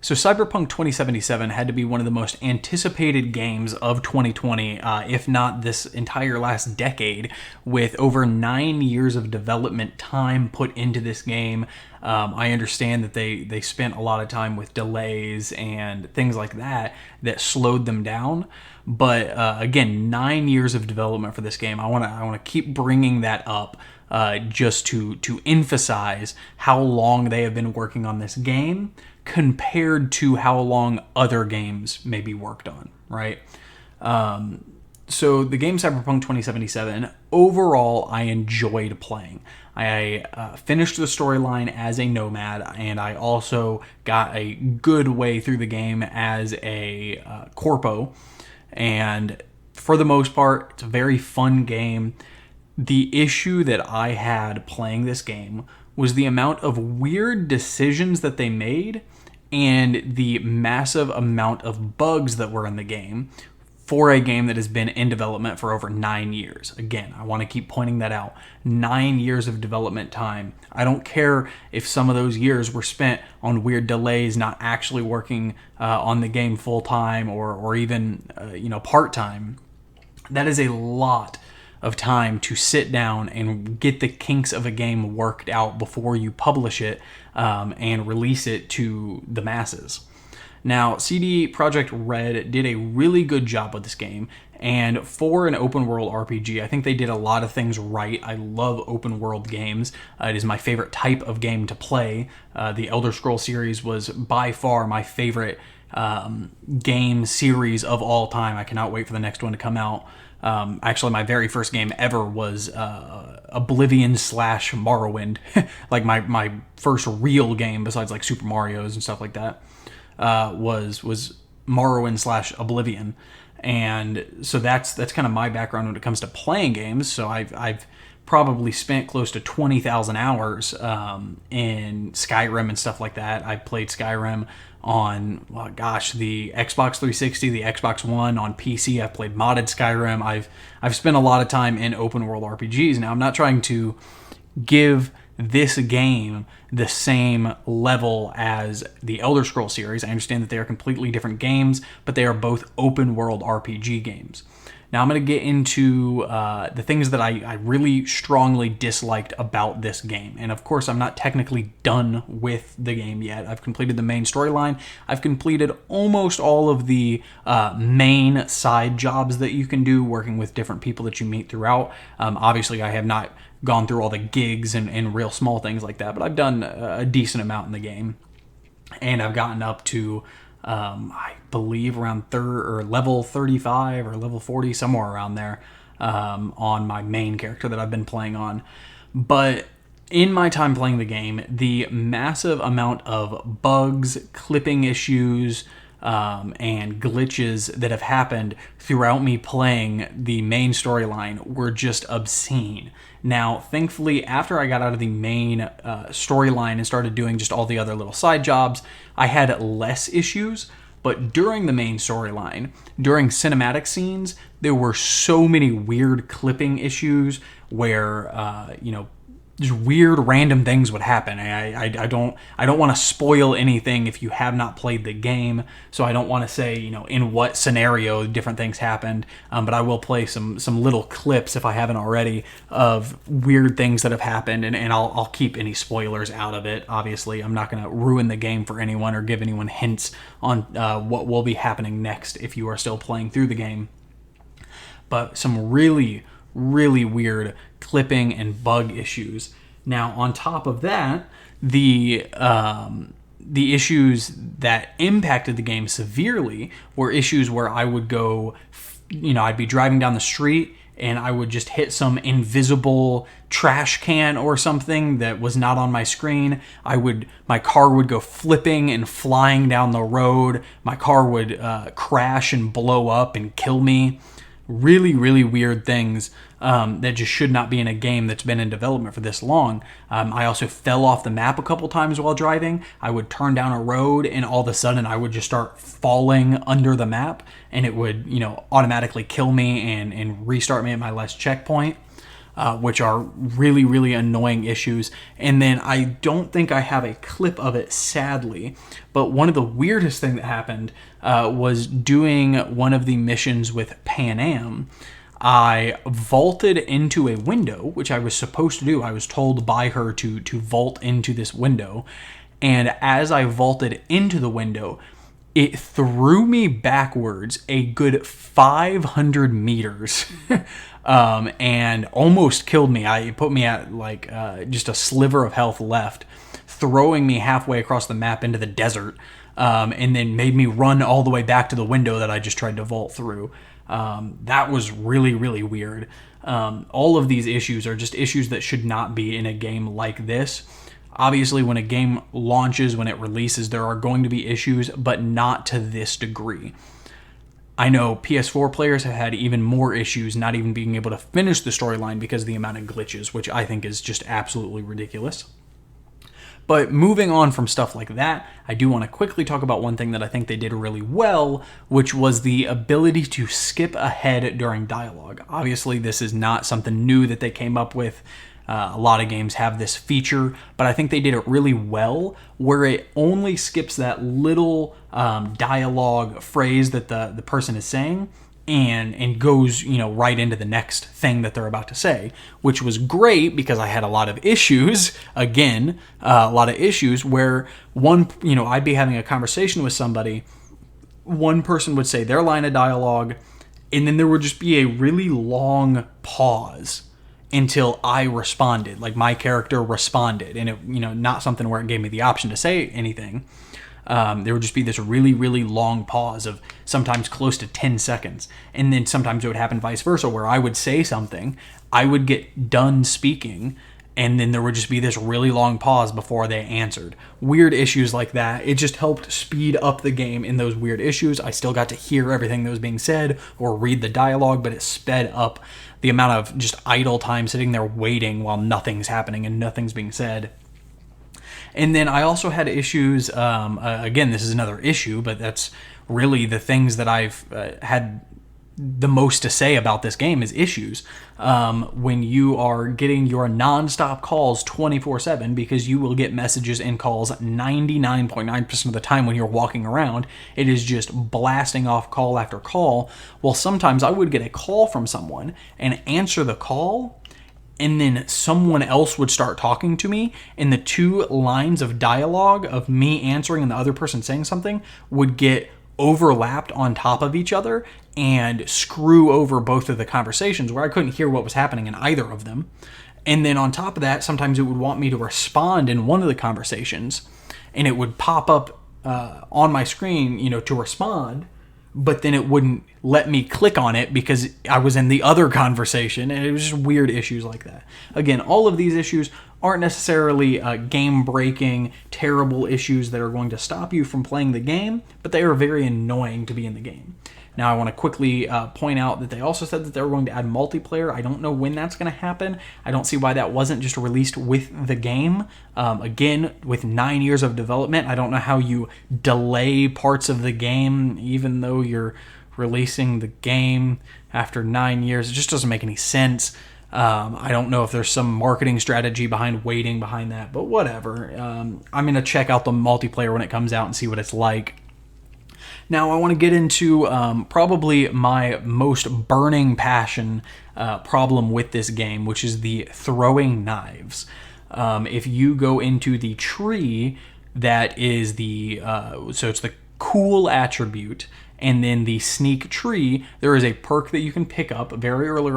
So Cyberpunk 2077 had to be one of the most anticipated games of 2020, if not this entire last decade, with over 9 years of development time put into this game. I understand that they spent a lot of time with delays and things like that slowed them down. But again, 9 years of development for this game. I want to keep bringing that up. Just to emphasize how long they have been working on this game compared to how long other games may be worked on, right? So the game Cyberpunk 2077, overall, I enjoyed playing. I finished the storyline as a nomad, and I also got a good way through the game as a corpo. And for the most part, it's a very fun game. The issue that I had playing this game was the amount of weird decisions that they made and the massive amount of bugs that were in the game for a game that has been in development for over 9 years. Again, I want to keep pointing that out. 9 years of development time. I don't care if some of those years were spent on weird delays, not actually working on the game full time or even part time. That is a lot of time to sit down and get the kinks of a game worked out before you publish it and release it to the masses. Now, CD Projekt Red did a really good job with this game, and for an open world RPG, I think they did a lot of things right. I love open world games. It is my favorite type of game to play. The Elder Scrolls series was by far my favorite game series of all time. I cannot wait for the next one to come out. Actually, my very first game ever was Oblivion / Morrowind. Like my first real game, besides like Super Mario's and stuff like that, was Morrowind / Oblivion. And so that's kind of my background when it comes to playing games. So I've probably spent close to 20,000 hours in Skyrim and stuff like that. I played Skyrim on, the Xbox 360, the Xbox One, on PC. I've played modded Skyrim. I've spent a lot of time in open world RPGs. Now, I'm not trying to give this game the same level as the Elder Scrolls series. I understand that they are completely different games, but they are both open world RPG games. Now I'm going to get into the things that I really strongly disliked about this game. And of course, I'm not technically done with the game yet. I've completed the main storyline. I've completed almost all of the main side jobs that you can do, working with different people that you meet throughout. Obviously, I have not gone through all the gigs and real small things like that, but I've done a decent amount in the game. And I've gotten up to I believe around level 35 or level 40, somewhere around there, on my main character that I've been playing on. But in my time playing the game, the massive amount of bugs, clipping issues, and glitches that have happened throughout me playing the main storyline were just obscene. Now, thankfully, after I got out of the main storyline and started doing just all the other little side jobs, I had less issues. But during the main storyline, during cinematic scenes, there were so many weird clipping issues where, just weird random things would happen. I don't want to spoil anything if you have not played the game, so I don't want to say in what scenario different things happened, but I will play some little clips, if I haven't already, of weird things that have happened, and I'll keep any spoilers out of it. Obviously, I'm not going to ruin the game for anyone or give anyone hints on what will be happening next if you are still playing through the game. But some really weird clipping and bug issues. Now, on top of that, the issues that impacted the game severely were issues where I would go, I'd be driving down the street and I would just hit some invisible trash can or something that was not on my screen. My car would go flipping and flying down the road. My car would crash and blow up and kill me. Really weird things that just should not be in a game that's been in development for this long. I also fell off the map a couple times while driving. I would turn down a road and all of a sudden I would just start falling under the map, and it would automatically kill me and restart me at my last checkpoint. which are really, really annoying issues. And then I don't think I have a clip of it, sadly, but one of the weirdest thing that happened was doing one of the missions with Pan Am. I vaulted into a window, which I was supposed to do. I was told by her to vault into this window. And as I vaulted into the window, it threw me backwards a good 500 meters and almost killed me. It put me at like just a sliver of health left, throwing me halfway across the map into the desert, and then made me run all the way back to the window that I just tried to vault through. That was really, really weird. All of these issues are just issues that should not be in a game like this. Obviously, when a game launches, when it releases, there are going to be issues, but not to this degree. I know PS4 players have had even more issues not even being able to finish the storyline because of the amount of glitches, which I think is just absolutely ridiculous. But moving on from stuff like that, I do want to quickly talk about one thing that I think they did really well, which was the ability to skip ahead during dialogue. Obviously, this is not something new that they came up with. A lot of games have this feature, but I think they did it really well, where it only skips that little dialogue phrase that the person is saying and goes, right into the next thing that they're about to say, which was great because I had a lot of issues, where I'd be having a conversation with somebody, one person would say their line of dialogue, and then there would just be a really long pause until I responded, like my character responded, and it, not something where it gave me the option to say anything. There would just be this really, really long pause of sometimes close to 10 seconds. And then sometimes it would happen vice versa, where I would say something, I would get done speaking, and then there would just be this really long pause before they answered. Weird issues like that. It just helped speed up the game in those weird issues. I still got to hear everything that was being said or read the dialogue, but it sped up the amount of just idle time sitting there waiting while nothing's happening and nothing's being said. And then I also had issues, again, this is another issue, but that's really the things that I've had the most to say about this game is issues. When you are getting your non-stop calls 24/7, because you will get messages and calls 99.9% of the time when you're walking around, it is just blasting off call after call. Well, sometimes I would get a call from someone and answer the call, and then someone else would start talking to me, and the two lines of dialogue of me answering and the other person saying something would get overlapped on top of each other and screw over both of the conversations, where I couldn't hear what was happening in either of them. And then on top of that, sometimes it would want me to respond in one of the conversations, and it would pop up on my screen, to respond, but then it wouldn't let me click on it because I was in the other conversation, and it was just weird issues like that. Again, all of these issues aren't necessarily game-breaking, terrible issues that are going to stop you from playing the game, but they are very annoying to be in the game. Now, I want to quickly point out that they also said that they were going to add multiplayer. I don't know when that's going to happen. I don't see why that wasn't just released with the game. Again, with 9 years of development, I don't know how you delay parts of the game, even though you're releasing the game after 9 years. It just doesn't make any sense. I don't know if there's some marketing strategy waiting behind that, but whatever. I'm going to check out the multiplayer when it comes out and see what it's like. Now, I want to get into probably my most burning passion problem with this game, which is the throwing knives. If you go into the tree, that is so it's the cool attribute, and then the sneak tree, there is a perk that you can pick up very early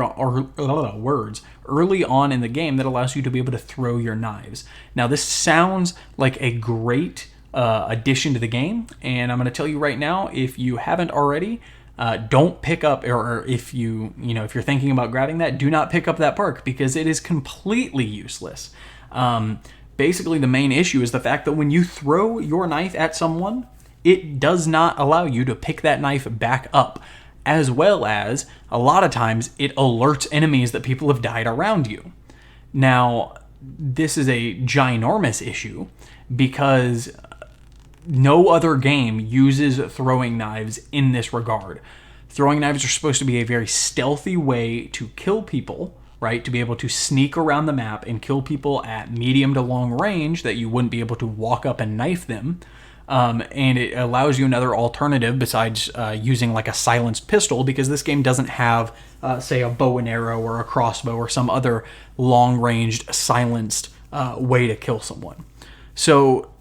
on in the game that allows you to be able to throw your knives. Now, this sounds like a great addition to the game, and I'm going to tell you right now, if you haven't already, don't pick up, or if you're thinking about grabbing that, do not pick up that perk, because it is completely useless. Basically, the main issue is the fact that when you throw your knife at someone, it does not allow you to pick that knife back up, as well as a lot of times it alerts enemies that people have died around you. Now, this is a ginormous issue because no other game uses throwing knives in this regard. Throwing knives are supposed to be a very stealthy way to kill people, right? To be able to sneak around the map and kill people at medium to long range that you wouldn't be able to walk up and knife them. And it allows you another alternative besides using like a silenced pistol, because this game doesn't have, say, a bow and arrow or a crossbow or some other long-ranged silenced way to kill someone. So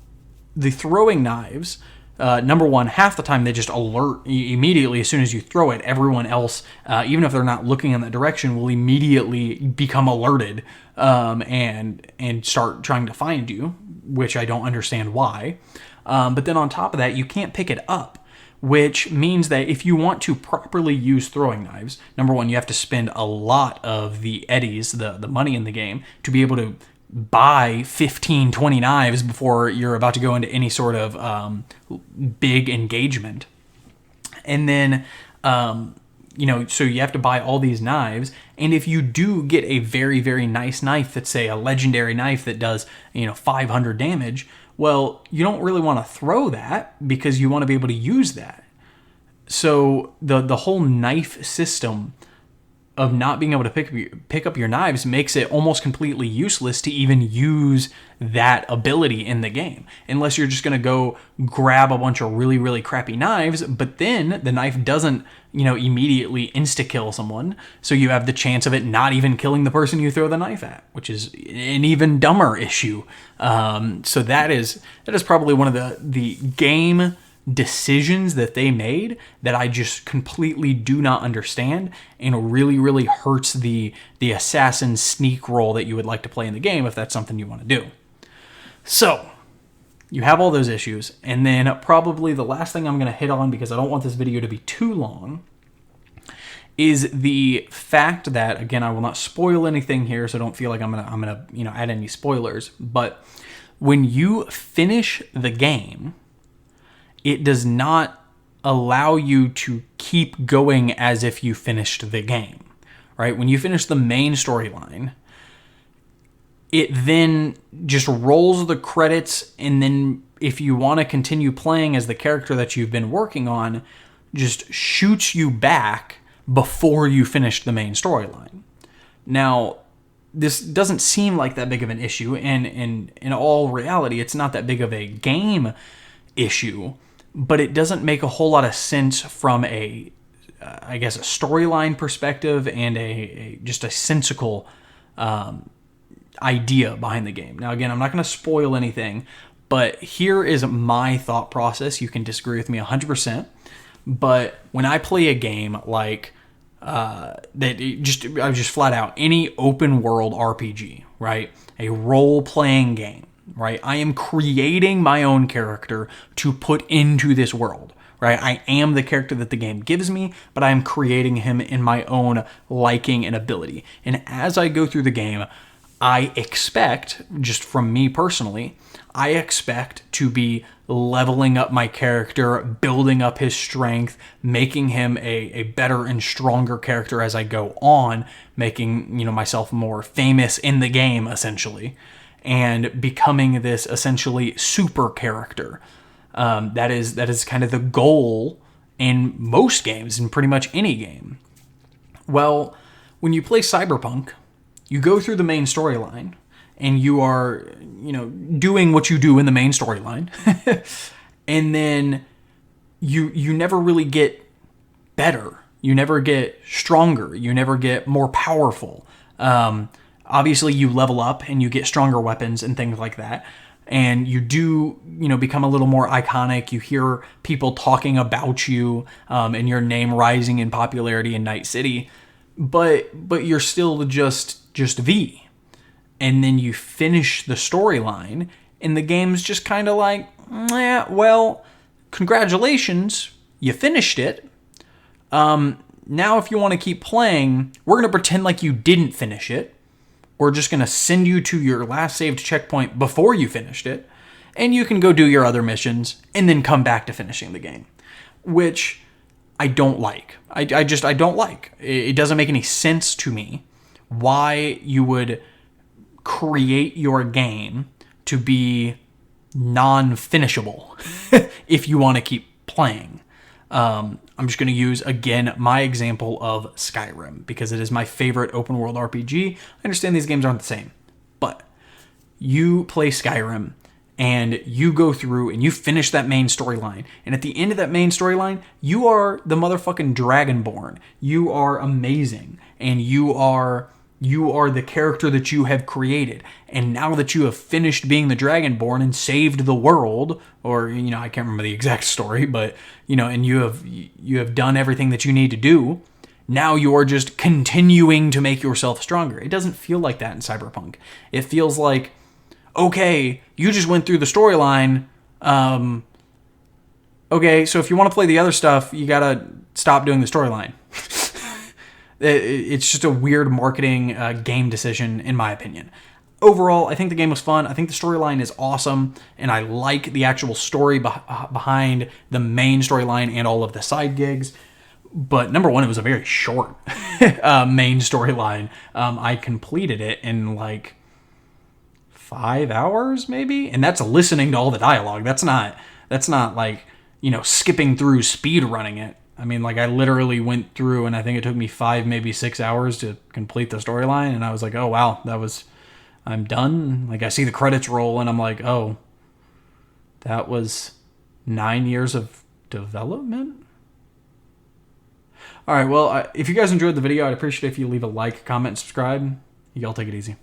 the throwing knives, number one, half the time they just alert immediately as soon as you throw it. Everyone else, even if they're not looking in that direction, will immediately become alerted and start trying to find you, which I don't understand why. But then on top of that, you can't pick it up, which means that if you want to properly use throwing knives, number one, you have to spend a lot of the eddies, the money in the game, to be able to buy 15, 20 knives before you're about to go into any sort of big engagement. And then, so you have to buy all these knives. And if you do get a very, very nice knife that's, say, a legendary knife that does, 500 damage, well, you don't really want to throw that because you want to be able to use that. So the whole knife system of not being able to pick up your knives makes it almost completely useless to even use that ability in the game, unless you're just going to go grab a bunch of really, really crappy knives, but then the knife doesn't, immediately insta-kill someone, so you have the chance of it not even killing the person you throw the knife at, which is an even dumber issue. So that is probably one of the game decisions that they made that I just completely do not understand, and really, really hurts the assassin sneak role that you would like to play in the game if that's something you want to do. So you have all those issues, and then probably the last thing I'm going to hit on, because I don't want this video to be too long, is the fact that, again, I will not spoil anything here, so don't feel like I'm gonna add any spoilers, but when you finish the game, it does not allow you to keep going as if you finished the game, right? When you finish the main storyline, it then just rolls the credits, and then if you want to continue playing as the character that you've been working on, just shoots you back before you finished the main storyline. Now, this doesn't seem like that big of an issue, and in all reality, it's not that big of a game issue, but it doesn't make a whole lot of sense from a storyline perspective and just a sensical idea behind the game. Now, again, I'm not going to spoil anything, but here is my thought process. You can disagree with me 100%, but when I play a game like I just flat out any open world RPG, right? A role-playing game, right? I am creating my own character to put into this world, right? I am the character that the game gives me, but I am creating him in my own liking and ability. And as I go through the game, I expect, just from me personally, I expect to be leveling up my character, building up his strength, making him a better and stronger character as I go on, making, myself more famous in the game, essentially, and becoming this essentially super character. That is kind of the goal in most games, in pretty much any game. Well, when you play Cyberpunk, you go through the main storyline, and you are, doing what you do in the main storyline, and then you never really get better. You never get stronger. You never get more powerful. Obviously, you level up and you get stronger weapons and things like that. And you do, become a little more iconic. You hear people talking about you, and your name rising in popularity in Night City. But you're still just V. And then you finish the storyline, and the game's just kind of like, well, congratulations, you finished it. Now if you want to keep playing, we're going to pretend like you didn't finish it. We're just going to send you to your last saved checkpoint before you finished it, and you can go do your other missions, and then come back to finishing the game. Which I don't like. I don't like. It doesn't make any sense to me why you would create your game to be non-finishable if you want to keep playing. I'm just going to use, again, my example of Skyrim, because it is my favorite open world RPG. I understand these games aren't the same, but you play Skyrim and you go through and you finish that main storyline. And at the end of that main storyline, you are the motherfucking Dragonborn. You are amazing. And you are the character that you have created. And now that you have finished being the Dragonborn and saved the world, or, I can't remember the exact story, but, and you have done everything that you need to do, now you're just continuing to make yourself stronger. It doesn't feel like that in Cyberpunk. It feels like, okay, you just went through the storyline. Okay, so if you want to play the other stuff, you gotta stop doing the storyline. It's just a weird marketing game decision, in my opinion. Overall, I think the game was fun. I think the storyline is awesome, and I like the actual story behind the main storyline and all of the side gigs. But number one, it was a very short main storyline. I completed it in like 5 hours, maybe, and that's listening to all the dialogue. That's not like skipping through speed running it. I mean, like, I literally went through, and I think it took me 5, maybe 6 hours to complete the storyline, and I was like, oh wow, I'm done. Like, I see the credits roll, and I'm like, oh, that was 9 years of development. All right, well, if you guys enjoyed the video, I'd appreciate it if you leave a like, comment, and subscribe. Y'all take it easy.